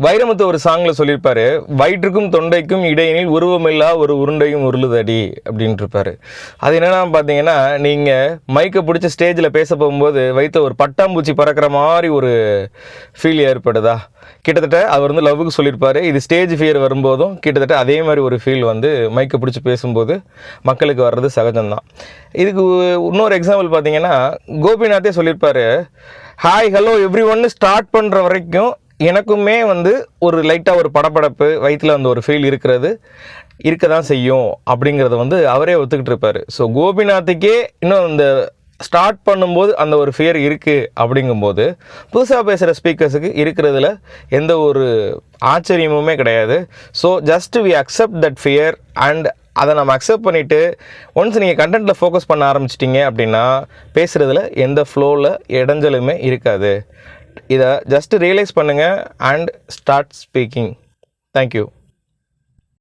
வைரமுத்து ஒரு சாங்கில் சொல்லியிருப்பாரு, வயிற்றுக்கும் தொண்டைக்கும் இடையினில் உருவமில்லா ஒரு உருண்டையும் உருளுதடி அப்படின்ட்டு இருப்பாரு. அது என்னென்னா பார்த்தீங்கன்னா, நீங்கள் மைக்கை பிடிச்ச ஸ்டேஜில் பேச போகும்போது வைத்த ஒரு பட்டாம்பூச்சி பறக்கிற மாதிரி ஒரு ஃபீல் ஏற்படுதா? கிட்டத்தட்ட அவர் வந்து லவ்வுக்கு சொல்லியிருப்பார். இது ஸ்டேஜ் ஃபியர் வரும்போதும் கிட்டத்தட்ட அதே மாதிரி ஒரு ஃபீல் வந்து மைக்கை பிடிச்சி பேசும்போது மக்களுக்கு வர்றது சகஜம்தான். இதுக்கு இன்னொரு எக்ஸாம்பிள் பார்த்தீங்கன்னா, கோபிநாத்தே சொல்லியிருப்பார், ஹாய் ஹலோ எவ்ரி ஒன்னு ஸ்டார்ட் பண்ணுற வரைக்கும் எனக்குமே வந்து ஒரு லைட்டாக ஒரு படப்படப்பு வயிற்றில் அந்த ஒரு ஃபீல் இருக்க தான் செய்யும் அப்படிங்கிறத வந்து அவரே ஒத்துக்கிட்டு இருப்பார். ஸோ கோபிநாத்துக்கே இன்னும் அந்த ஸ்டார்ட் பண்ணும்போது அந்த ஒரு ஃபியர் இருக்குது அப்படிங்கும்போது புதுசாக பேசுகிற ஸ்பீக்கர்ஸுக்கு இருக்கிறதுல எந்த ஒரு ஆச்சரியமுமே கிடையாது. So just we accept that fear and அதை நம்ம அக்செப்ட் பண்ணிவிட்டு ஒன்ஸ் நீங்கள் கண்டென்ட்டில் ஃபோக்கஸ் பண்ண ஆரம்பிச்சிட்டிங்க அப்படின்னா பேசுகிறதுல எந்த ஃப்ளோவில் இடைஞ்சலுமே இருக்காது. இதை ஜஸ்ட் ரியலைஸ் பண்ணுங்கள் அண்ட் ஸ்டார்ட் ஸ்பீக்கிங். தேங்க்யூ.